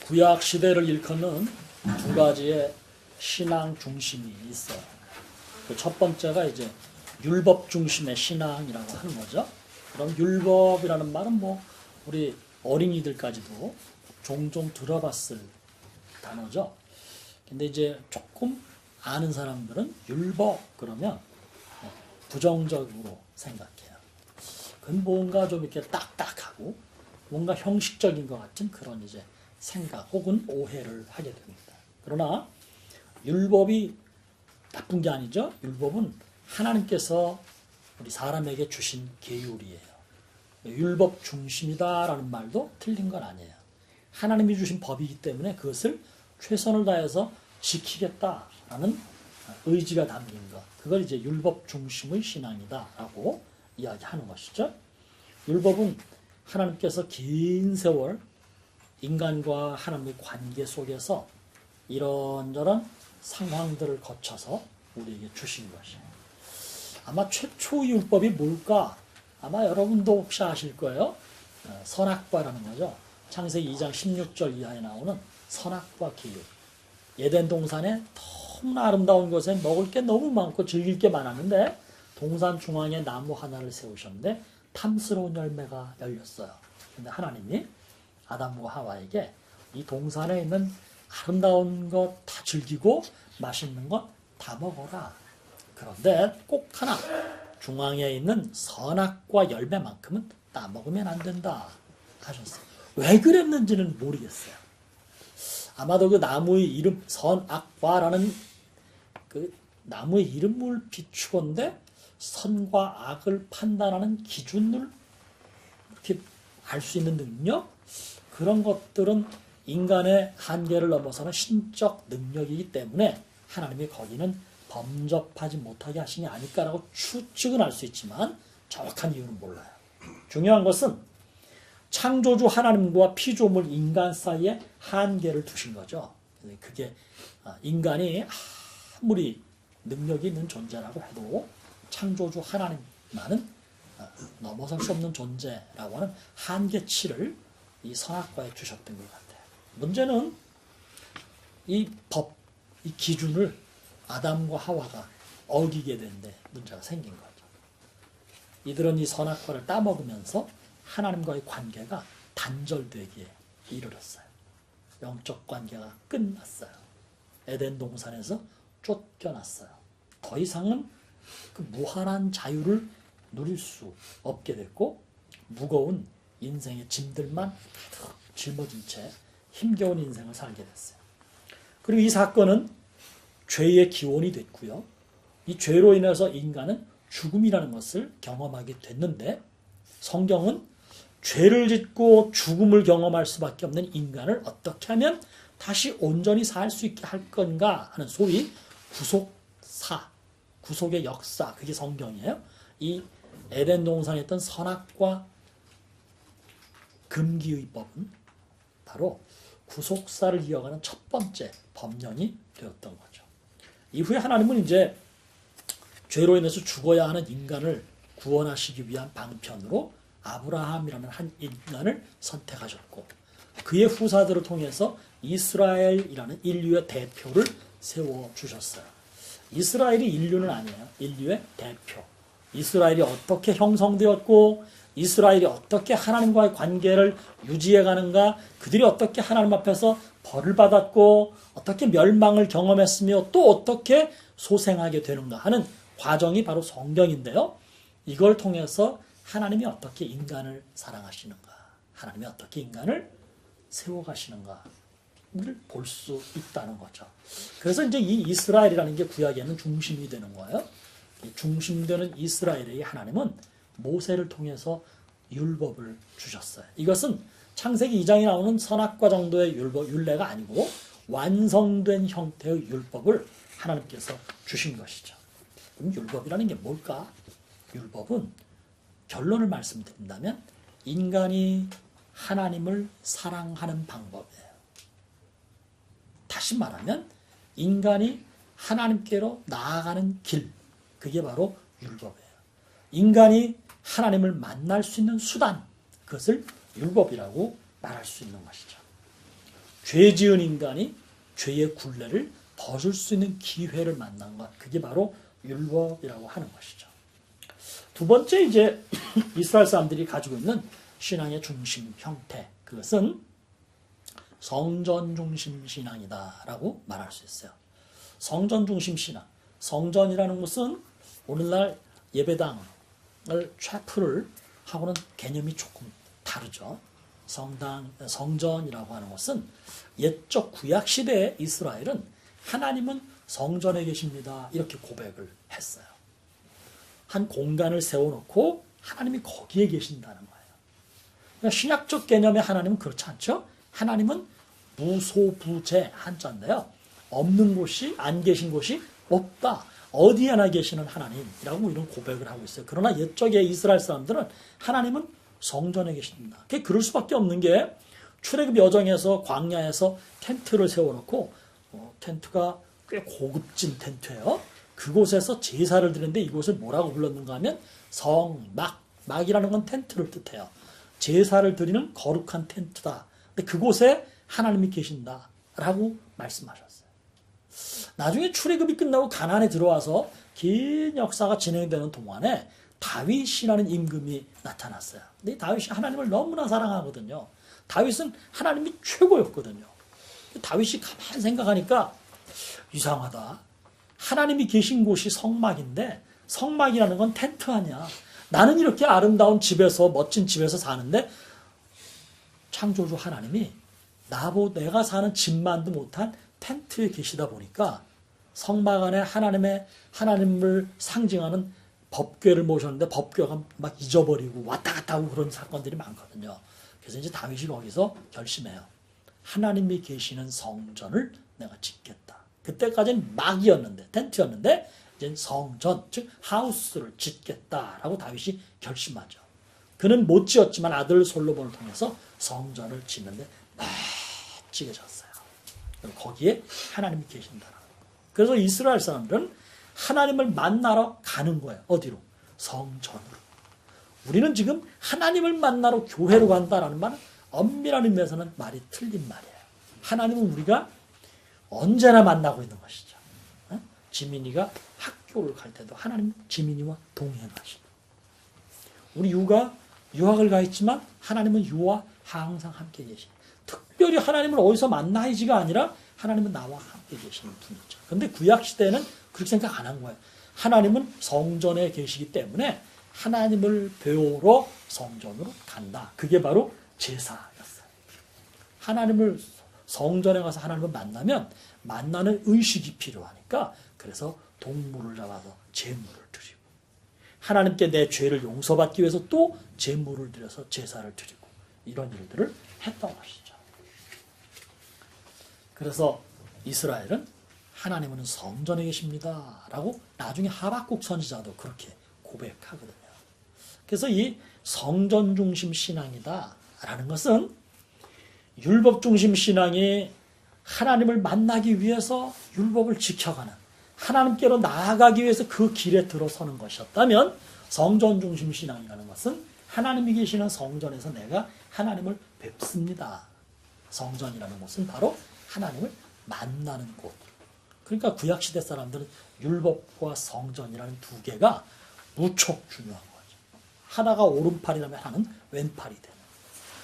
구약 시대를 일컫는 두 가지의 신앙 중심이 있어요. 그 첫 번째가 이제 율법 중심의 신앙이라고 하는 거죠. 그럼 율법이라는 말은 뭐 우리 어린이들까지도 종종 들어봤을 단어죠. 근데 이제 조금 아는 사람들은 율법 그러면 부정적으로 생각해요. 그건 뭔가 좀 이렇게 딱딱하고 뭔가 형식적인 것 같은 그런 이제 생각 혹은 오해를 하게 됩니다. 그러나 율법이 나쁜 게 아니죠. 율법은 하나님께서 우리 사람에게 주신 계율이에요. 율법 중심이다라는 말도 틀린 건 아니에요. 하나님이 주신 법이기 때문에 그것을 최선을 다해서 지키겠다라는 의지가 담긴 것. 그걸 이제 율법 중심의 신앙이다라고 이야기하는 것이죠. 율법은 하나님께서 긴 세월 인간과 하나님의 관계 속에서 이런저런 상황들을 거쳐서 우리에게 주신 것이에요. 아마 최초의 율법이 뭘까? 아마 여러분도 혹시 아실 거예요. 선악과라는 거죠. 창세기 2장 16절 이하에 나오는 선악과 계율. 에덴 동산에 너무나 아름다운 곳에 먹을 게 너무 많고 즐길 게 많았는데 동산 중앙에 나무 하나를 세우셨는데 탐스러운 열매가 열렸어요. 근데 하나님이 아담과 하와에게 이 동산에 있는 아름다운 것 다 즐기고 맛있는 것 다 먹어라. 그런데 꼭 하나 중앙에 있는 선악과 열매만큼은 따먹으면 안 된다 하셨어요. 왜 그랬는지는 모르겠어요. 아마도 그 나무의 이름 선악과라는 그 나무의 이름을 비추건데 선과 악을 판단하는 기준을 이렇게 알 수 있는 능력 그런 것들은 인간의 한계를 넘어서는 신적 능력이기 때문에 하나님이 거기는 범접하지 못하게 하신 게 아닐까라고 추측은 할 수 있지만 정확한 이유는 몰라요. 중요한 것은 창조주 하나님과 피조물 인간 사이에 한계를 두신 거죠. 그게 인간이 아무리 능력이 있는 존재라고 해도 창조주 하나님만은 넘어설 수 없는 존재라고 하는 한계치를 이 선악과에 주셨던 것 같아요. 문제는 이 법, 이 기준을 아담과 하와가 어기게 된데 문제가 생긴 거죠. 이들은 이 선악과를 따먹으면서 하나님과의 관계가 단절되기에 이르렀어요. 영적 관계가 끝났어요. 에덴 동산에서 쫓겨났어요. 더 이상은 그 무한한 자유를 누릴 수 없게 됐고 무거운 인생의 짐들만 가득 짊어진 채 힘겨운 인생을 살게 됐어요. 그리고 이 사건은 죄의 기원이 됐고요. 이 죄로 인해서 인간은 죽음이라는 것을 경험하게 됐는데 성경은 죄를 짓고 죽음을 경험할 수밖에 없는 인간을 어떻게 하면 다시 온전히 살 수 있게 할 건가 하는 소위 구속사, 구속의 역사, 그게 성경이에요. 이 에덴 동산에 있던 선악과 금기의 법은 바로 구속사를 이어가는 첫 번째 법령이 되었던 거죠. 이후에 하나님은 이제 죄로 인해서 죽어야 하는 인간을 구원하시기 위한 방편으로 아브라함이라는 한 인간을 선택하셨고 그의 후사들을 통해서 이스라엘이라는 인류의 대표를 세워주셨어요. 이스라엘이 인류는 아니에요. 인류의 대표. 이스라엘이 어떻게 형성되었고 이스라엘이 어떻게 하나님과의 관계를 유지해 가는가 그들이 어떻게 하나님 앞에서 벌을 받았고 어떻게 멸망을 경험했으며 또 어떻게 소생하게 되는가 하는 과정이 바로 성경인데요. 이걸 통해서 하나님이 어떻게 인간을 사랑하시는가 하나님이 어떻게 인간을 세워가시는가를 볼 수 있다는 거죠. 그래서 이제 이 이스라엘이라는 게 구약에는 중심이 되는 거예요. 이 중심되는 이스라엘의 하나님은 모세를 통해서 율법을 주셨어요. 이것은 창세기 2장에 나오는 선악과 정도의 율례가 아니고 완성된 형태의 율법을 하나님께서 주신 것이죠. 그럼 율법이라는 게 뭘까? 율법은 결론을 말씀드린다면 인간이 하나님을 사랑하는 방법이에요. 다시 말하면 인간이 하나님께로 나아가는 길, 그게 바로 율법이에요. 인간이 하나님을 만날 수 있는 수단, 그것을 율법이라고 말할 수 있는 것이죠. 죄 지은 인간이 죄의 굴레를 벗을 수 있는 기회를 만난 것. 그게 바로 율법이라고 하는 것이죠. 두 번째 이제 이스라엘 사람들이 가지고 있는 신앙의 중심 형태. 그것은 성전 중심 신앙이다라고 말할 수 있어요. 성전 중심 신앙. 성전이라는 것은 오늘날 예배당을 채플을 하고는 개념이 조금 다르죠. 성전이라고 하는 것은 옛적 구약 시대의 이스라엘은 하나님은 성전에 계십니다. 이렇게 고백을 했어요. 한 공간을 세워놓고 하나님이 거기에 계신다는 거예요. 그러니까 신약적 개념의 하나님은 그렇지 않죠. 하나님은 무소부재 한자인데요. 없는 곳이 안 계신 곳이 없다. 어디 하나 계시는 하나님이라고 이런 고백을 하고 있어요. 그러나 옛적의 이스라엘 사람들은 하나님은 성전에 계십니다. 그럴 수밖에 없는 게 출애굽 여정에서 광야에서 텐트를 세워놓고 텐트가 꽤 고급진 텐트예요. 그곳에서 제사를 드리는데 이곳을 뭐라고 불렀는가 하면 막이라는 건 텐트를 뜻해요. 제사를 드리는 거룩한 텐트다. 근데 그곳에 하나님이 계신다라고 말씀하셨어요. 나중에 출애굽이 끝나고 가나안에 들어와서 긴 역사가 진행되는 동안에 다윗이라는 임금이 나타났어요. 근데 다윗이 하나님을 너무나 사랑하거든요. 다윗은 하나님이 최고였거든요. 다윗이 가만히 생각하니까 이상하다. 하나님이 계신 곳이 성막인데 성막이라는 건 텐트 아니야. 나는 이렇게 아름다운 집에서 멋진 집에서 사는데 창조주 하나님이 내가 사는 집만도 못한 텐트에 계시다 보니까 성막 안에 하나님을 상징하는 법궤를 모셨는데 법궤가 막 잊어버리고 왔다 갔다 하고 그런 사건들이 많거든요. 그래서 이제 다윗이 거기서 결심해요. 하나님이 계시는 성전을 내가 짓겠다. 그때까지는 막이었는데 텐트였는데 이제 성전 즉 하우스를 짓겠다라고 다윗이 결심하죠. 그는 못 지었지만 아들 솔로몬을 통해서 성전을 짓는데 멋지게 졌어요. 거기에 하나님이 계신다. 그래서 이스라엘 사람들은 하나님을 만나러 가는 거예요. 어디로? 성전으로. 우리는 지금 하나님을 만나러 교회로 간다라는 말은 엄밀한 의미에서는 말이 틀린 말이에요. 하나님은 우리가 언제나 만나고 있는 것이죠. 지민이가 학교를 갈 때도 하나님 지민이와 동행하시고 우리 유학을 가 있지만 하나님은 유와 항상 함께 계시고 특별히 하나님을 어디서 만나야지가 아니라 하나님은 나와 함께 계시는 분이죠. 그런데 구약시대에는 그렇게 생각 안 한 거예요. 하나님은 성전에 계시기 때문에 하나님을 배우러 성전으로 간다. 그게 바로 제사였어요. 하나님을 성전에 가서 하나님을 만나면 만나는 의식이 필요하니까 그래서 동물을 잡아서 제물을 드리고 하나님께 내 죄를 용서받기 위해서 또 제물을 드려서 제사를 드리고 이런 일들을 했던 것이죠. 그래서 이스라엘은 하나님은 성전에 계십니다 라고 나중에 하박국 선지자도 그렇게 고백하거든요. 그래서 이 성전 중심 신앙이다 라는 것은 율법 중심 신앙이 하나님을 만나기 위해서 율법을 지켜가는 하나님께로 나아가기 위해서 그 길에 들어서는 것이었다면 성전 중심 신앙이라는 것은 하나님이 계시는 성전에서 내가 하나님을 뵙습니다. 성전이라는 곳은 바로 하나님을 만나는 곳. 그러니까 구약시대 사람들은 율법과 성전이라는 두 개가 무척 중요한 거죠. 하나가 오른팔이라면 하나는 왼팔이 되는,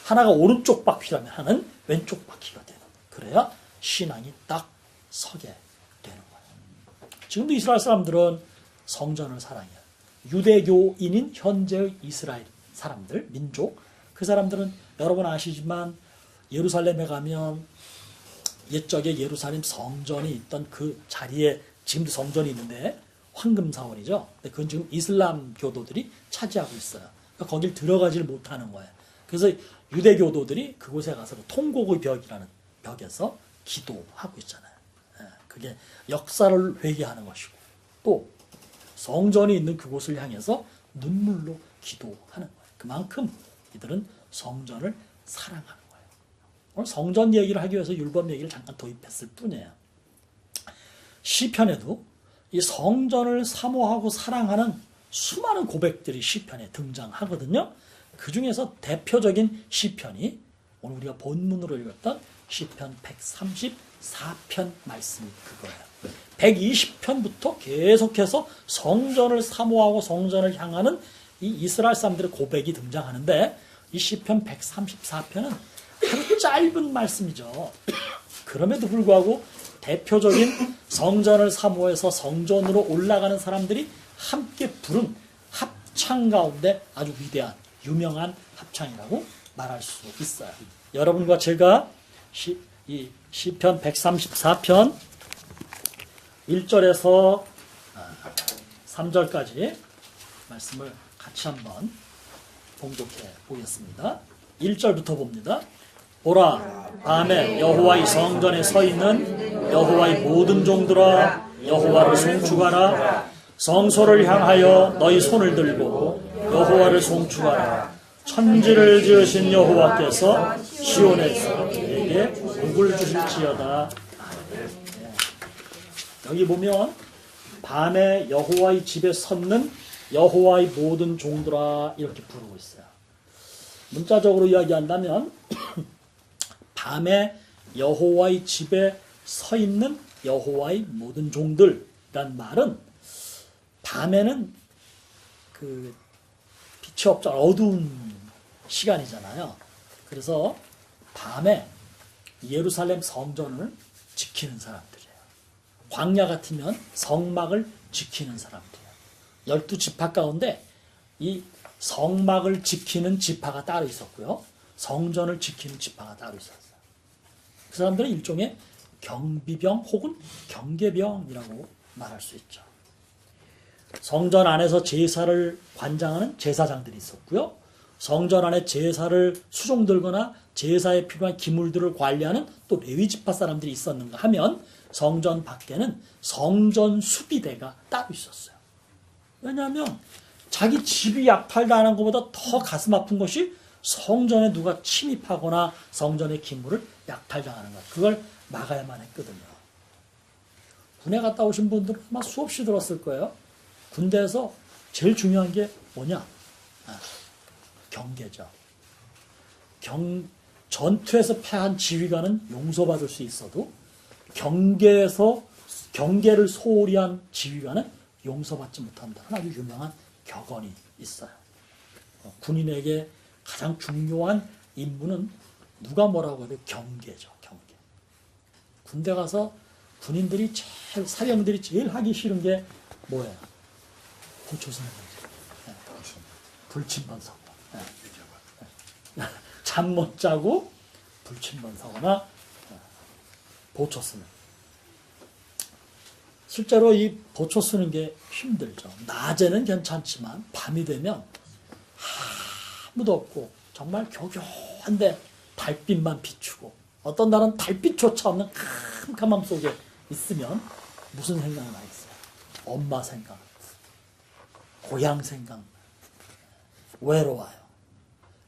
하나가 오른쪽 바퀴라면 하나는 왼쪽 바퀴가 되는, 그래야 신앙이 딱 서게 되는 거예요. 지금도 이스라엘 사람들은 성전을 사랑해요. 유대교인인 현재의 이스라엘 사람들, 민족, 그 사람들은 여러분 아시지만 예루살렘에 가면 옛적에 예루살렘 성전이 있던 그 자리에 지금도 성전이 있는데 황금사원이죠. 근데 그건 지금 이슬람 교도들이 차지하고 있어요. 그러니까 거길 들어가질 못하는 거예요. 그래서 유대교도들이 그곳에 가서 통곡의 벽이라는 벽에서 기도하고 있잖아요. 그게 역사를 회개하는 것이고 또 성전이 있는 그곳을 향해서 눈물로 기도하는 거예요. 그만큼 이들은 성전을 사랑하는 거예요. 오늘 성전 얘기를 하기 위해서 율법 얘기를 잠깐 도입했을 뿐이에요. 시편에도 이 성전을 사모하고 사랑하는 수많은 고백들이 시편에 등장하거든요. 그 중에서 대표적인 시편이 오늘 우리가 본문으로 읽었던 시편 134편 말씀이 그거예요. 120편부터 계속해서 성전을 사모하고 성전을 향하는 이 이스라엘 사람들의 고백이 등장하는데 이 시편 134편은 아주 짧은 말씀이죠. 그럼에도 불구하고 대표적인 성전을 사모해서 성전으로 올라가는 사람들이 함께 부른 합창 가운데 아주 위대한 유명한 합창이라고 말할 수 있어요. 여러분과 제가 이 시편 134편 1절에서 3절까지 말씀을 같이 한번 봉독해 보겠습니다. 1절부터 봅니다. 보라, 밤에 여호와의 성전에 서 있는 여호와의 모든 종들아, 여호와를 송축하라. 성소를 향하여 너희 손을 들고 여호와를 송축하라. 천지를 지으신 여호와께서 시온에서 내게 복을 주실지어다. 여기 보면 밤에 여호와의 집에 섰는 여호와의 모든 종들아 이렇게 부르고 있어요. 문자적으로 이야기한다면 밤에 여호와의 집에 서 있는 여호와의 모든 종들이란 말은 밤에는 그 빛이 없잖아. 어두운 시간이잖아요. 그래서 밤에 예루살렘 성전을 지키는 사람들이에요. 광야 같으면 성막을 지키는 사람들이에요. 12지파 가운데 이 성막을 지키는 지파가 따로 있었고요. 성전을 지키는 지파가 따로 있었어요. 그 사람들은 일종의 경비병 혹은 경계병이라고 말할 수 있죠. 성전 안에서 제사를 관장하는 제사장들이 있었고요. 성전 안에 제사를 수종 들거나 제사에 필요한 기물들을 관리하는 또 레위 지파 사람들이 있었는가 하면 성전 밖에는 성전 수비대가 따로 있었어요. 왜냐하면 자기 집이 약탈당하는 것보다 더 가슴 아픈 것이 성전에 누가 침입하거나 성전의 기물을 약탈당하는 것. 그걸 막아야만 했거든요. 군에 갔다 오신 분들은 아마 수없이 들었을 거예요. 군대에서 제일 중요한 게 뭐냐? 경계죠. 전투에서 패한 지휘관은 용서받을 수 있어도 경계를 소홀히 한 지휘관은 용서받지 못한다는 아주 유명한 격언이 있어요. 군인에게 가장 중요한 임무는 누가 뭐라고 해도 경계죠. 경계. 군대 가서 군인들이 제일, 사병들이 제일 하기 싫은 게 뭐예요? 보초서는 불침번 서고 잠 못 자고 불침번 서거나 보초 쓰는. 실제로 이 보초 쓰는 게 힘들죠. 낮에는 괜찮지만 밤이 되면 아무도 없고 정말 교교한데 달빛만 비추고 어떤 날은 달빛조차 없는 캄캄함 속에 있으면 무슨 생각이 나겠어요? 엄마 생각, 고향 생각, 외로워요.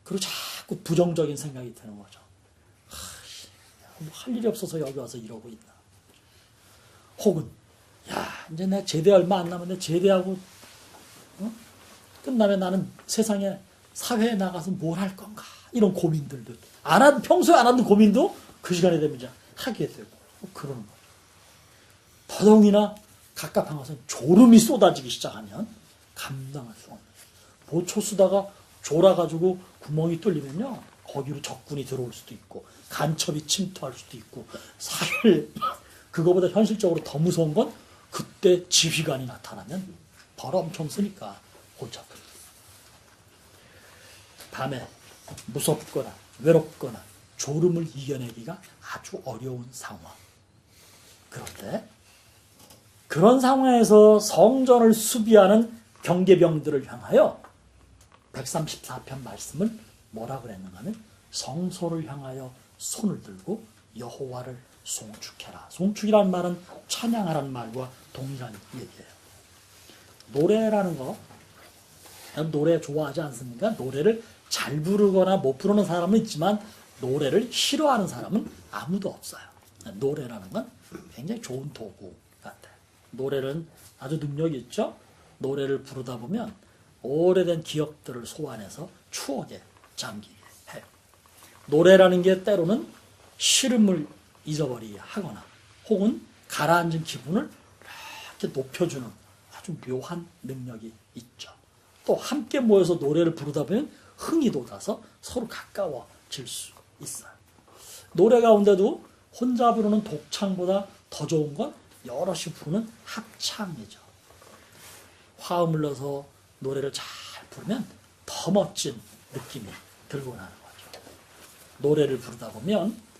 그리고 자꾸 부정적인 생각이 드는 거죠. 할 일이 없어서 여기 와서 이러고 있나. 혹은 이제 내가 제대 얼마 안 남았는데 제대하고 끝나면 나는 세상에 사회에 나가서 뭘 할 건가 이런 고민들도 평소에 안 하던 고민도 그 시간에 되면 이제 하게 되고 그러는 거죠. 더더욱이나 갑갑한 것은 졸음이 쏟아지기 시작하면 감당할 수 없는 보초 쓰다가 졸아가지고 구멍이 뚫리면요 거기로 적군이 들어올 수도 있고 간첩이 침투할 수도 있고 사실 그거보다 현실적으로 더 무서운 건 그때 지휘관이 나타나면 벌 엄청 쓰니까 골치 아픕니다. 밤에 무섭거나 외롭거나 졸음을 이겨내기가 아주 어려운 상황. 그런데 그런 상황에서 성전을 수비하는 경계병들을 향하여 134편 말씀을 뭐라 그랬는가 하면 성소를 향하여 손을 들고 여호와를 송축해라. 송축이라는 말은 찬양하라는 말과 동일한 얘기예요. 노래라는 거, 노래 좋아하지 않습니까? 노래를 잘 부르거나 못 부르는 사람은 있지만 노래를 싫어하는 사람은 아무도 없어요. 노래라는 건 굉장히 좋은 도구 같아요. 노래는 아주 능력이 있죠. 노래를 부르다 보면 오래된 기억들을 소환해서 추억에 잠기게 해요. 노래라는 게 때로는 시름을 잊어버리게 하거나 혹은 가라앉은 기분을 이렇게 높여주는 아주 묘한 능력이 있죠. 또 함께 모여서 노래를 부르다 보면 흥이 돋아서 서로 가까워질 수 있어요. 노래 가운데도 혼자 부르는 독창보다 더 좋은 건 여럿이 부르는 합창이죠. 화음을 넣어서 노래를 잘 부르면 더 멋진 느낌이 들고 나는 거죠. 노래를 부르다 보면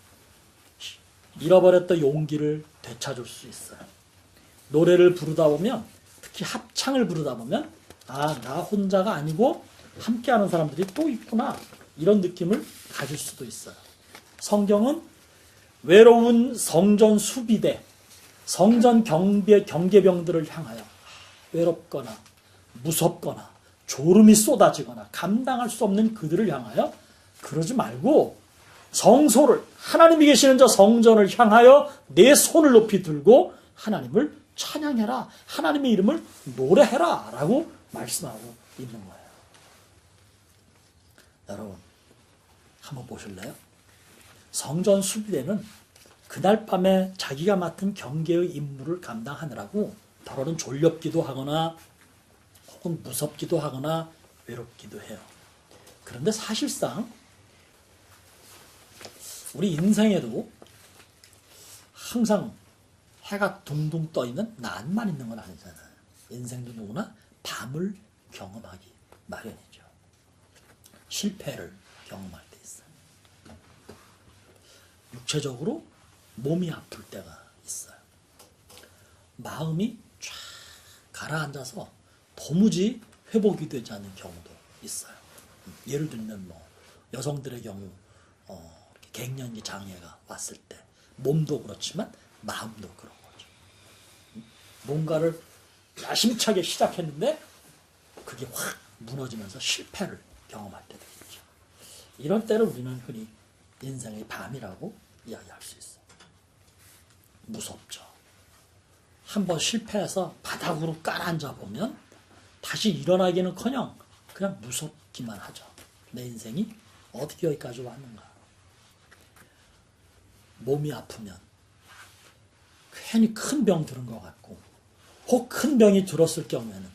잃어버렸던 용기를 되찾을 수 있어요. 노래를 부르다 보면, 특히 합창을 부르다 보면 아, 나 혼자가 아니고 함께하는 사람들이 또 있구나, 이런 느낌을 가질 수도 있어요. 성경은 외로운 성전 수비대, 성전 경계병들을 향하여 외롭거나 무섭거나 졸음이 쏟아지거나 감당할 수 없는 그들을 향하여 그러지 말고 성소를, 하나님이 계시는 저 성전을 향하여 내 손을 높이 들고 하나님을 찬양해라, 하나님의 이름을 노래해라 라고 말씀하고 있는 거예요. 여러분 한번 보실래요? 성전 수비대는 그날 밤에 자기가 맡은 경계의 임무를 감당하느라고 때로는 졸렵기도 하거나 혹은 무섭기도 하거나 외롭기도 해요. 그런데 사실상 우리 인생에도 항상 해가 둥둥 떠 있는 낮만 있는 건 아니잖아요. 인생도 누구나 밤을 경험하기 마련이죠. 실패를 경험할 때 있어요. 육체적으로 몸이 아플 때가 있어요. 마음이 쫙 가라앉아서 도무지 회복이 되지 않는 경우도 있어요. 예를 들면 여성들의 경우 갱년기 장애가 왔을 때 몸도 그렇지만 마음도 그런 거죠. 뭔가를 야심차게 시작했는데 그게 확 무너지면서 실패를 경험할 때도 있죠. 이럴 때를 우리는 흔히 인생의 밤이라고 이야기할 수 있어요. 무섭죠. 한번 실패해서 바닥으로 깔아앉아 보면 다시 일어나기는커녕 그냥 무섭기만 하죠. 내 인생이 어떻게 여기까지 왔는가. 몸이 아프면 괜히 큰 병 들은 것 같고 혹 큰 병이 들었을 경우에는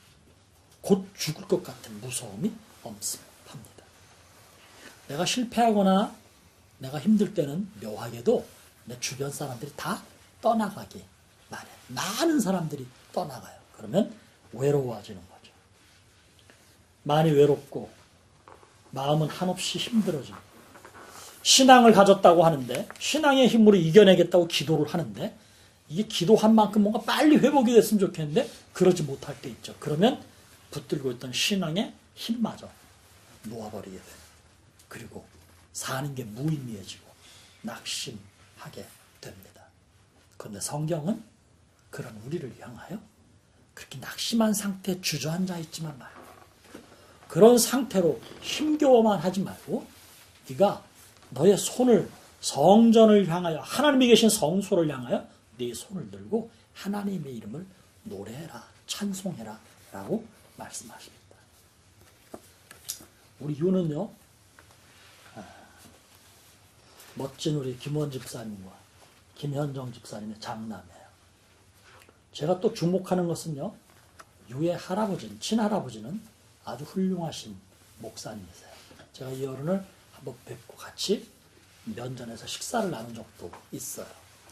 곧 죽을 것 같은 무서움이 엄습합니다. 내가 실패하거나 내가 힘들 때는 묘하게도 내 주변 사람들이 다 떠나가기 마련. 많은 사람들이 떠나가요. 그러면 외로워지는 거죠. 많이 외롭고 마음은 한없이 힘들어지고 신앙을 가졌다고 하는데 신앙의 힘으로 이겨내겠다고 기도를 하는데 이게 기도한 만큼 뭔가 빨리 회복이 됐으면 좋겠는데 그러지 못할 때 있죠. 그러면 붙들고 있던 신앙의 힘마저 놓아버리게 돼요. 그리고 사는 게 무의미해지고 낙심하게 됩니다. 그런데 성경은 그런 우리를 향하여 그렇게 낙심한 상태에 주저앉아 있지만 말고 그런 상태로 힘겨워만 하지 말고 네가 너의 손을 성전을 향하여 하나님이 계신 성소를 향하여 네 손을 들고 하나님의 이름을 노래해라, 찬송해라 라고 말씀하십니다. 우리 유는요, 멋진 우리 김원 집사님과 김현정 집사님의 장남이에요. 제가 또 주목하는 것은요, 유의 할아버지는, 친할아버지는 아주 훌륭하신 목사님이세요. 제가 이 어른을 한번 뵙고 같이 면전에서 식사를 나눈 적도 있어요.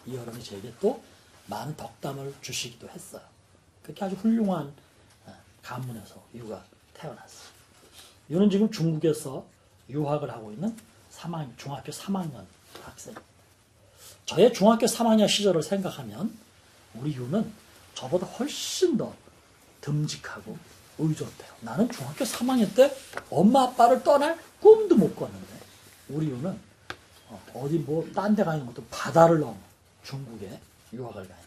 이 어른이 제게 또 많은 덕담을 주시기도 했어요. 그렇게 아주 훌륭한 가문에서 유가 태어났어요. 유는 지금 중국에서 유학을 하고 있는 중학교 3학년 학생. 저의 중학교 3학년 시절을 생각하면 우리 유는 저보다 훨씬 더 듬직하고 의젓해요. 나는 중학교 3학년 때 엄마 아빠를 떠날 꿈도 못 꿨는데 우리 유는 어디 뭐 딴 데 가는 것도 바다를 넘어 중국에 유학을 가요.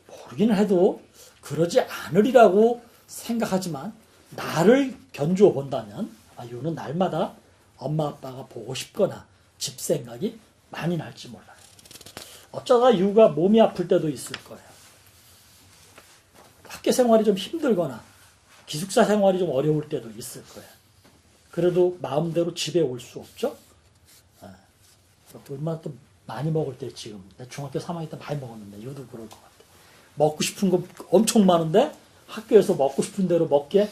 모르기는 해도 그러지 않으리라고 생각하지만 나를 견주어 본다면 유는 날마다 엄마 아빠가 보고 싶거나 집 생각이 많이 날지 몰라요. 어쩌다 유가 몸이 아플 때도 있을 거예요. 학교 생활이 좀 힘들거나 기숙사 생활이 좀 어려울 때도 있을 거예요. 그래도 마음대로 집에 올 수 없죠. 얼마나 또 많이 먹을 때 지금 내 중학교 3학년 때 많이 먹었는데 이것도 그럴 것 같아. 먹고 싶은 거 엄청 많은데 학교에서 먹고 싶은 대로 먹게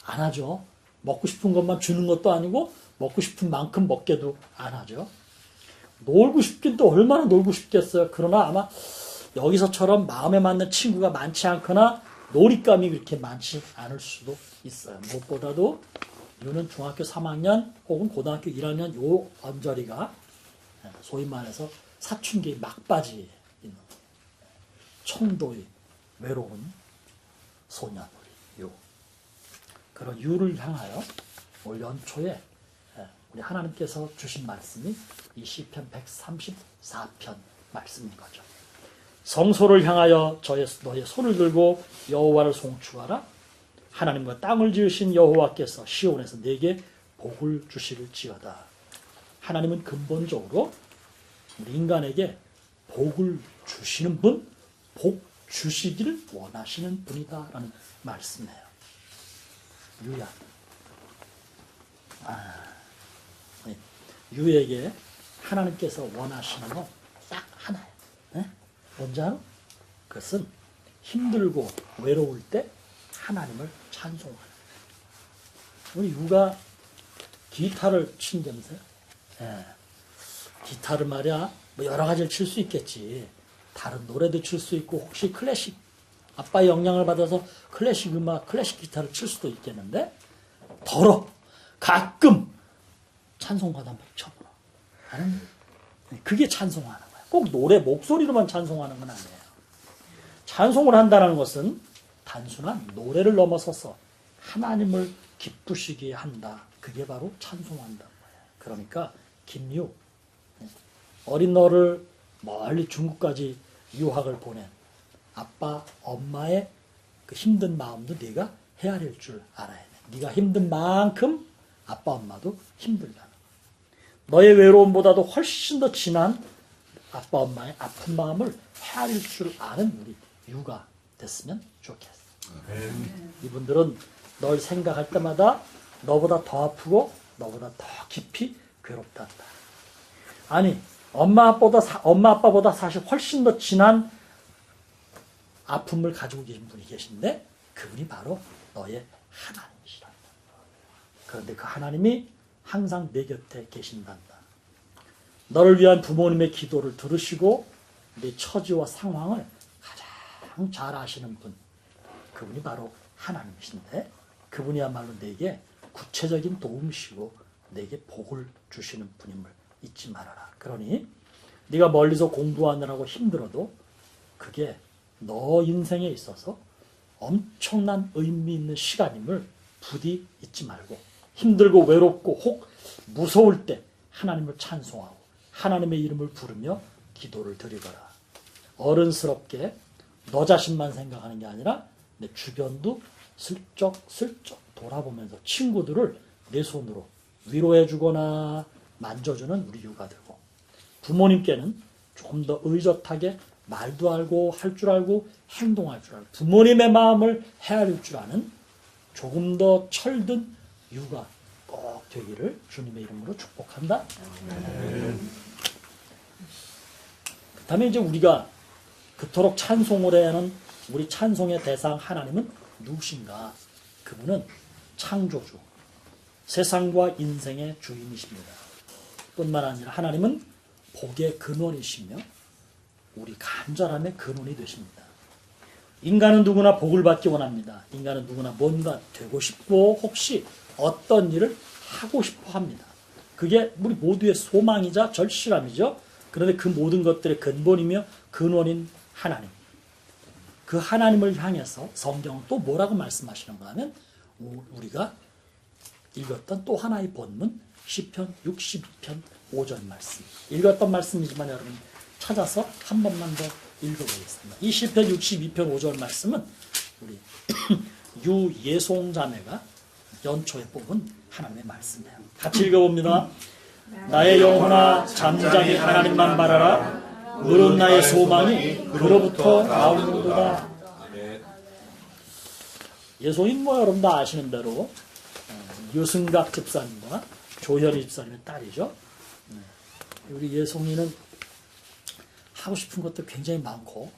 안 하죠. 먹고 싶은 것만 주는 것도 아니고 먹고 싶은 만큼 먹게도 안 하죠. 놀고 싶긴 또 얼마나 놀고 싶겠어요. 그러나 아마 여기서처럼 마음에 맞는 친구가 많지 않거나 놀잇감이 그렇게 많지 않을 수도 있어요. 무엇보다도 유는 중학교 3학년 혹은 고등학교 1학년 요 언저리가 소위 말해서 사춘기 막바지에 있는 청도의 외로운 소년 유. 그런 유를 향하여 올 연초에 우리 하나님께서 주신 말씀이 이 시편 134편 말씀인 거죠. 성소를 향하여 너의 손을 들고 여호와를 송축하라. 하나님과 땅을 지으신 여호와께서 시온에서 내게 복을 주실지어다. 하나님은 근본적으로 우리 인간에게 복을 주시는 분, 복 주시기를 원하시는 분이다라는 말씀이에요. 유야. 유에게 하나님께서 원하시는 건 딱 하나예요. 네? 뭔지 알아? 그것은 힘들고 외로울 때 하나님을 찬송하는. 우리 유가 기타를 친다면서요? 예. 기타를 말이야, 뭐 여러 가지를 칠 수 있겠지. 다른 노래도 칠 수 있고, 혹시 클래식, 아빠의 영향을 받아서 클래식 음악, 클래식 기타를 칠 수도 있겠는데, 가끔 찬송가도 한번 쳐보라. 그게 찬송하는 거야. 꼭 노래 목소리로만 찬송하는 건 아니에요. 찬송을 한다는 것은 단순한 노래를 넘어서서 하나님을 기쁘시게 한다. 그게 바로 찬송한다는 거예요. 그러니까 김유, 어린 너를 멀리 중국까지 유학을 보낸 아빠, 엄마의 그 힘든 마음도 네가 헤아릴 줄 알아야 돼. 네가 힘든 만큼 아빠, 엄마도 힘들다는 거야. 너의 외로움보다도 훨씬 더 진한 아빠, 엄마의 아픈 마음을 헤아릴 줄 아는 우리 유가 됐으면 좋겠어. 이분들은 널 생각할 때마다 너보다 더 아프고 너보다 더 깊이 괴롭다. 아니, 엄마 아빠보다 사실 훨씬 더 진한 아픔을 가지고 계신 분이 계신데 그분이 바로 너의 하나님이시다. 그런데 그 하나님이 항상 내 곁에 계신단다. 너를 위한 부모님의 기도를 들으시고 네 처지와 상황을 가장 잘 아시는 분, 그분이 바로 하나님이신데 그분이야말로 내게 구체적인 도움이시고 내게 복을 주시는 분임을 잊지 말아라. 그러니 네가 멀리서 공부하느라고 힘들어도 그게 너 인생에 있어서 엄청난 의미 있는 시간임을 부디 잊지 말고 힘들고 외롭고 혹 무서울 때 하나님을 찬송하고 하나님의 이름을 부르며 기도를 드리거라. 어른스럽게 너 자신만 생각하는 게 아니라 내 주변도 슬쩍슬쩍 돌아보면서 친구들을 내 손으로 위로해 주거나 만져주는 우리 유가 되고, 부모님께는 좀 더 의젓하게 말도 알고 할 줄 알고 행동할 줄 알고 부모님의 마음을 헤아릴 줄 아는 조금 더 철든 유가 꼭 되기를 주님의 이름으로 축복한다. 그 다음에 이제 우리가 그토록 찬송을 해야 하는 우리 찬송의 대상 하나님은 누구신가? 그분은 창조주, 세상과 인생의 주인이십니다. 뿐만 아니라 하나님은 복의 근원이시며 우리 간절함의 근원이 되십니다. 인간은 누구나 복을 받기 원합니다. 인간은 누구나 뭔가 되고 싶고 혹시 어떤 일을 하고 싶어 합니다. 그게 우리 모두의 소망이자 절실함이죠. 그런데 그 모든 것들의 근본이며 근원인 하나님, 그 하나님을 향해서 성경은 또 뭐라고 말씀하시는가 하면 우리가 읽었던 또 하나의 본문 시편 62편 5절 말씀, 읽었던 말씀이지만 여러분 찾아서 한 번만 더 읽어보겠습니다. 이 시편 62편 5절 말씀은 우리 유예송 자매가 연초에 뽑은 하나님의 말씀이에요. 같이 읽어봅니다. 나의 영혼아 잠잠히 하나님만 바라라. 물은 나의 소망이 그로부터 나오는도다. 예송인 뭐 여러분 다 아시는 대로 유승각 집사님과 조현희 집사님의 딸이죠. 우리 예송이는 하고 싶은 것도 굉장히 많고,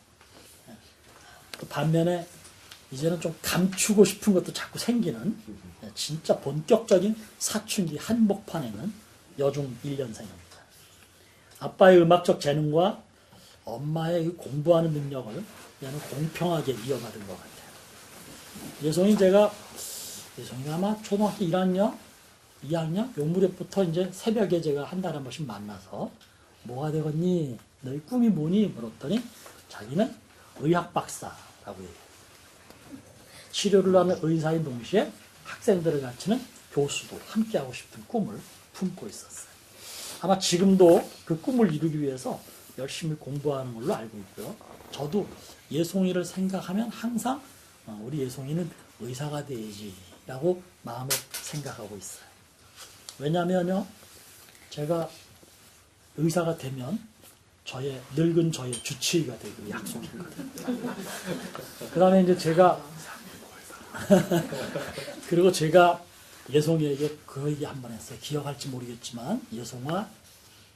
또 반면에 이제는 좀 감추고 싶은 것도 자꾸 생기는 진짜 본격적인 사춘기 한복판에 있는 여중 1년생입니다. 아빠의 음악적 재능과 엄마의 공부하는 능력을 얘는 공평하게 이어받은 것 같아요. 예송이가 아마 초등학교 1학년, 2학년 요 무렵부터 이제 새벽에 제가 한 달에 한 번씩 만나서 뭐가 되겠니? 너희 꿈이 뭐니? 물었더니 자기는 의학 박사라고 얘기해요. 치료를 하는 의사인 동시에 학생들을 가르치는 교수도 함께하고 싶은 꿈을 품고 있었어요. 아마 지금도 그 꿈을 이루기 위해서 열심히 공부하는 걸로 알고 있고요. 저도 예송이를 생각하면 항상 우리 예송이는 의사가 돼야지라고 마음에 생각하고 있어요. 왜냐하면요, 제가 의사가 되면 늙은 저의 주치의가 되기로 약속했거든요. 그 다음에 이제 그리고 제가 예송이에게 그 얘기 한 번 했어요. 기억할지 모르겠지만, 예송아,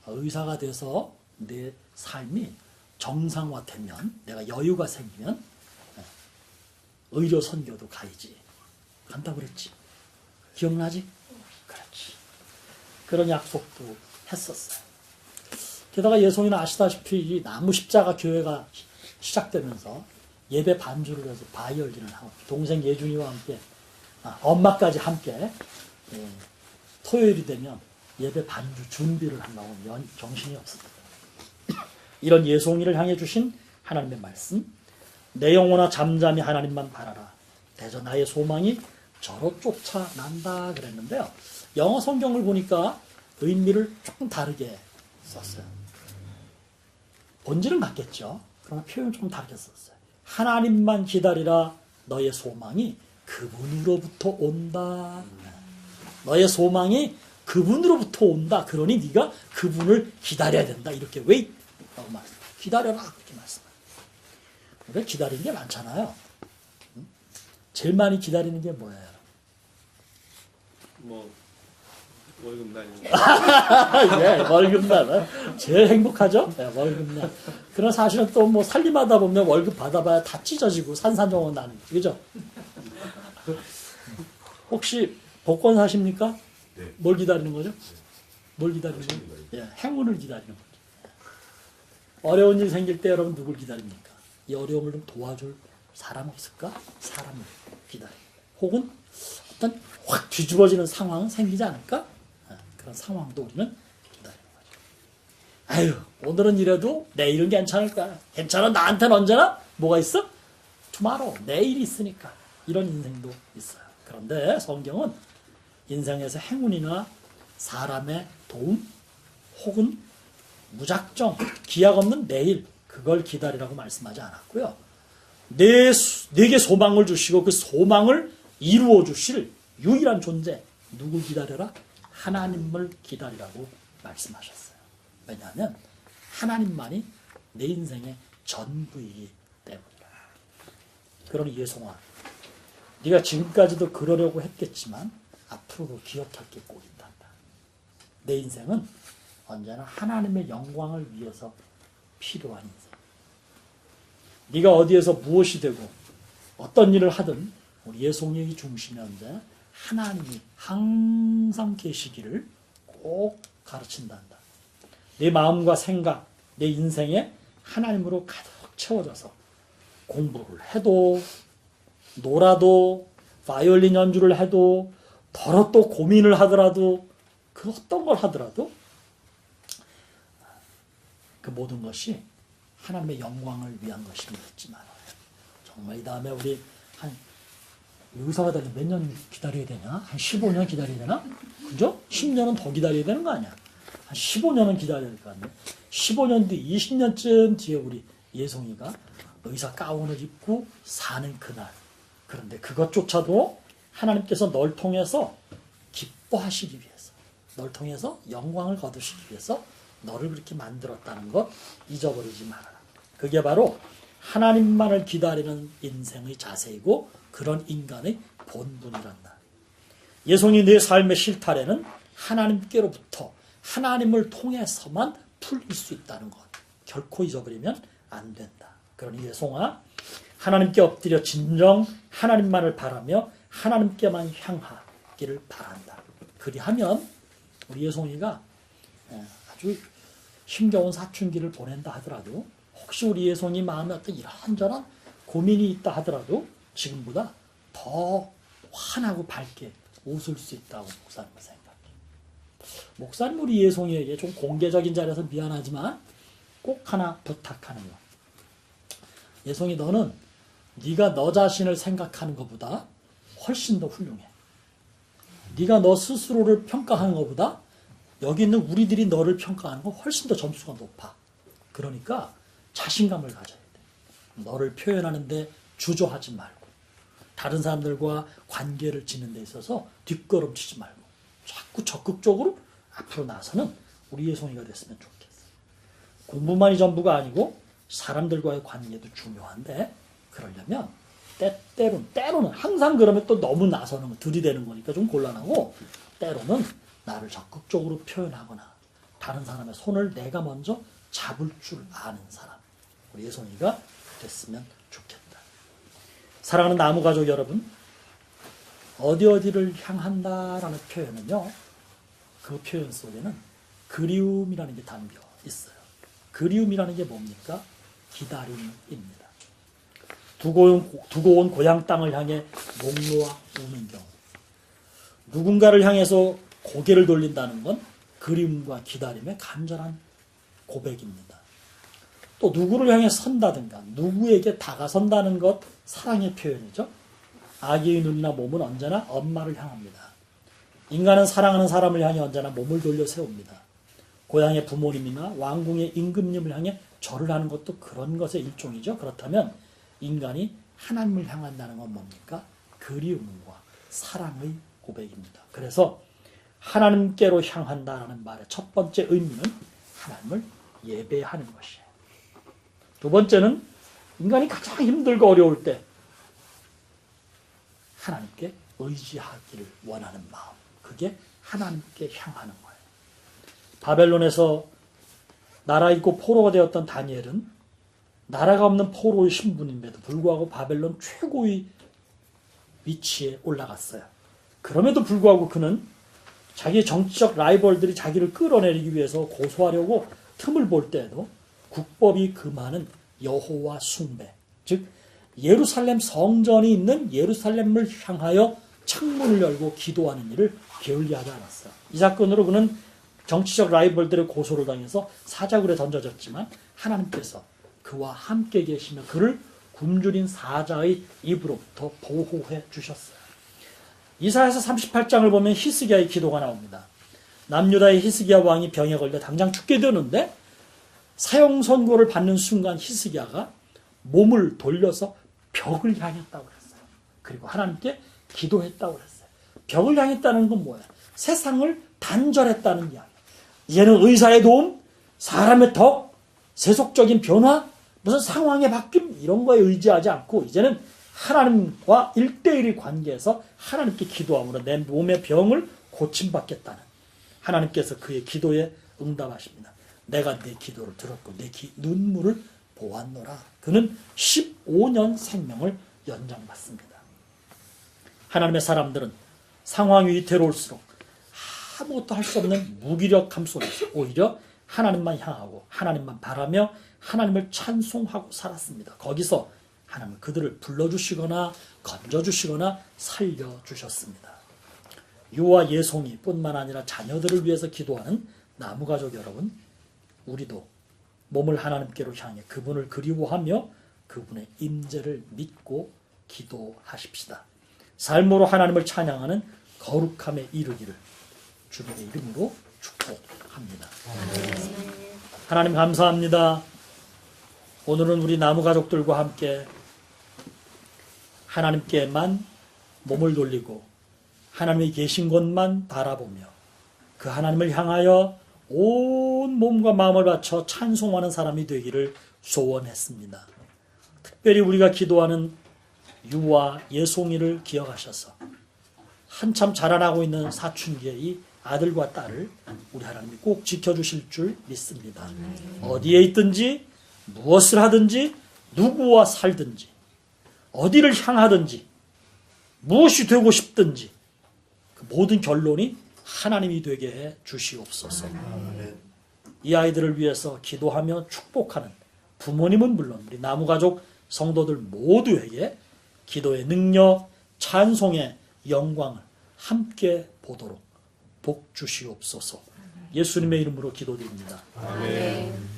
의사가 돼서 내 삶이 정상화되면, 내가 여유가 생기면 의료 선교도 가야지. 간다고 그랬지. 기억나지? 그렇지. 그런 약속도 했었어요. 게다가 예송이는 아시다시피 이 나무 십자가 교회가 시작되면서 예배 반주를 해서 바이올린을 하고 동생 예준이와 함께 엄마까지 함께 토요일이 되면 예배 반주 준비를 한다고 정신이 없습니다. 이런 예송이를 향해 주신 하나님의 말씀, 내 영혼아 잠잠히 하나님만 바라라. 대저 나의 소망이 저로 쫓아난다 그랬는데요. 영어 성경을 보니까 의미를 조금 다르게 썼어요. 본질은 같겠죠. 그러나 표현을 조금 다르게 썼어요. 하나님만 기다리라. 너의 소망이 그분으로부터 온다. 너의 소망이 그분으로부터 온다. 그러니 네가 그분을 기다려야 된다. 이렇게 wait 라고 말해요. 기다려라. 그렇게 말씀해요. 우리가 기다리는 게 많잖아요. 제일 많이 기다리는 게 뭐예요? 월급날입니다. 네, 월급날. 제일 행복하죠? 네, 월급날. 그런 사실은 또 뭐 살림하다 보면 월급 받아봐야 다 찢어지고 산산조각 나는 거죠. 그죠? 혹시 복권 사십니까? 네. 뭘 기다리는 거죠? 뭘 기다리는 거죠? 예, 행운을 기다리는 거죠. 어려운 일 생길 때 여러분 누굴 기다립니까? 이 어려움을 좀 도와줄 사람 없을까? 사람을 기다려. 혹은 어떤 확 뒤집어지는 상황 생기지 않을까? 그런 상황도 우리는 기다리는 거죠. 아유, 오늘은 이래도 내일은 괜찮을 거야. 괜찮아. 나한테는 언제나 뭐가 있어? tomorrow. 내일이 있으니까. 이런 인생도 있어요. 그런데 성경은 인생에서 행운이나 사람의 도움 혹은 무작정 기약 없는 내일 그걸 기다리라고 말씀하지 않았고요. 내게 소망을 주시고 그 소망을 이루어 주실 유일한 존재 누굴 기다려라? 하나님을 기다리라고 말씀하셨어요. 왜냐하면 하나님만이 내 인생의 전부이기 때문이라. 그러니 예송아, 네가 지금까지도 그러려고 했겠지만 앞으로도 기억할 게 꼭 있단다. 내 인생은 언제나 하나님의 영광을 위해서 필요한 인생. 네가 어디에서 무엇이 되고 어떤 일을 하든 우리 예송이 중심에 언제 하나님이 항상 계시기를 꼭 가르친단다. 내 마음과 생각, 내 인생에 하나님으로 가득 채워져서 공부를 해도 놀아도 바이올린 연주를 해도 더러 또 고민을 하더라도 그 어떤 걸 하더라도 그 모든 것이 하나님의 영광을 위한 것임을 잊지 말아요. 정말 이 다음에 우리 한 의사가 되려면 몇 년 기다려야 되냐? 한 15년 기다려야 되나? 그죠? 10년은 더 기다려야 되는 거 아니야? 한 15년은 기다려야 될 거 아니야? 15년 뒤, 20년쯤 뒤에 우리 예송이가 의사 가운을 입고 사는 그날. 그런데 그것조차도 하나님께서 널 통해서 기뻐하시기 위해서, 널 통해서 영광을 거두시기 위해서 너를 그렇게 만들었다는 것 잊어버리지 말아라. 그게 바로 하나님만을 기다리는 인생의 자세이고 그런 인간의 본분이란다. 예송이 내 삶의 실타래는 하나님께로부터 하나님을 통해서만 풀릴 수 있다는 것. 결코 잊어버리면 안 된다. 그러니 예송아, 하나님께 엎드려 진정 하나님만을 바라며 하나님께만 향하기를 바란다. 그리하면 우리 예송이가 아주 힘겨운 사춘기를 보낸다 하더라도, 혹시 우리 예송이 마음에 어떤 이런저런 고민이 있다 하더라도 지금보다 더 환하고 밝게 웃을 수 있다고 목사님은 생각해요. 목사님 우리 예송이에게 좀 공개적인 자리에서 미안하지만 꼭 하나 부탁하는 거. 예송이, 너는 네가 너 자신을 생각하는 것보다 훨씬 더 훌륭해. 네가 너 스스로를 평가하는 것보다 여기 있는 우리들이 너를 평가하는 건 훨씬 더 점수가 높아. 그러니까 자신감을 가져야 돼. 너를 표현하는데 주저하지 말고, 다른 사람들과 관계를 짓는 데 있어서 뒷걸음치지 말고 자꾸 적극적으로 앞으로 나서는 우리 예송이가 됐으면 좋겠어. 공부만이 전부가 아니고 사람들과의 관계도 중요한데, 그러려면 때로는 항상 그러면 또 너무 나서는 거, 들이대는 거니까 좀 곤란하고, 때로는 나를 적극적으로 표현하거나 다른 사람의 손을 내가 먼저 잡을 줄 아는 사람, 우리 예송이가 됐으면 좋겠다. 사랑하는 나무가족 여러분, 어디를 향한다라는 표현은요, 그 표현 속에는 그리움이라는 게 담겨 있어요. 그리움이라는 게 뭡니까? 기다림입니다. 두고 온 고향 땅을 향해 목 놓아 우는 경우, 누군가를 향해서 고개를 돌린다는 건 그리움과 기다림의 간절한 고백입니다. 또 누구를 향해 선다든가 누구에게 다가선다는 것, 사랑의 표현이죠. 아기의 눈이나 몸은 언제나 엄마를 향합니다. 인간은 사랑하는 사람을 향해 언제나 몸을 돌려 세웁니다. 고향의 부모님이나 왕궁의 임금님을 향해 절을 하는 것도 그런 것의 일종이죠. 그렇다면 인간이 하나님을 향한다는 건 뭡니까? 그리움과 사랑의 고백입니다. 그래서 하나님께로 향한다는 말의 첫 번째 의미는 하나님을 예배하는 것이에요. 두 번째는 인간이 가장 힘들고 어려울 때 하나님께 의지하기를 원하는 마음, 그게 하나님께 향하는 거예요. 바벨론에서 나라 있고 포로가 되었던 다니엘은 나라가 없는 포로의 신분임에도 불구하고 바벨론 최고의 위치에 올라갔어요. 그럼에도 불구하고 그는 자기의 정치적 라이벌들이 자기를 끌어내리기 위해서 고소하려고 틈을 볼 때에도 국법이 금하는 여호와 숭배, 즉 예루살렘 성전이 있는 예루살렘을 향하여 창문을 열고 기도하는 일을 게을리하지 않았어요. 이 사건으로 그는 정치적 라이벌들의 고소를 당해서 사자굴에 던져졌지만 하나님께서 그와 함께 계시며 그를 굶주린 사자의 입으로부터 보호해 주셨어요. 이사야서 38장을 보면 히스기야의 기도가 나옵니다. 남유다의 히스기야 왕이 병에 걸려 당장 죽게 되는데 사형 선고를 받는 순간 히스기야가 몸을 돌려서 벽을 향했다고 그랬어요. 그리고 하나님께 기도했다고 그랬어요. 벽을 향했다는 건 뭐야? 세상을 단절했다는 이야기. 이제는 의사의 도움, 사람의 덕, 세속적인 변화, 무슨 상황의 바뀜 이런 거에 의지하지 않고 이제는 하나님과 1대1의 관계에서 하나님께 기도함으로 내 몸의 병을 고침받겠다는, 하나님께서 그의 기도에 응답하십니다. 내가 내 기도를 들었고 내 눈물을 보았노라. 그는 15년 생명을 연장받습니다. 하나님의 사람들은 상황이 위태로울수록 아무것도 할 수 없는 무기력함 속에서 오히려 하나님만 향하고 하나님만 바라며 하나님을 찬송하고 살았습니다. 거기서 하나님은 그들을 불러주시거나 건져주시거나 살려주셨습니다. 유아 예송이 뿐만 아니라 자녀들을 위해서 기도하는 나무가족 여러분, 우리도 몸을 하나님께로 향해 그분을 그리워하며 그분의 임재를 믿고 기도하십시다. 삶으로 하나님을 찬양하는 거룩함에 이르기를 주님의 이름으로 축복합니다. 하나님 감사합니다. 오늘은 우리 나무가족들과 함께 하나님께만 몸을 돌리고 하나님이 계신 곳만 바라보며 그 하나님을 향하여 온 몸과 마음을 바쳐 찬송하는 사람이 되기를 소원했습니다. 특별히 우리가 기도하는 유아 예송이를 기억하셔서 한참 자라나고 있는 사춘기의 이 아들과 딸을 우리 하나님이 꼭 지켜주실 줄 믿습니다. 어디에 있든지 무엇을 하든지 누구와 살든지 어디를 향하든지 무엇이 되고 싶든지 그 모든 결론이 하나님이 되게 해 주시옵소서. 이 아이들을 위해서 기도하며 축복하는 부모님은 물론 우리 나무가족 성도들 모두에게 기도의 능력, 찬송의 영광을 함께 보도록 복 주시옵소서. 예수님의 이름으로 기도드립니다. 아멘.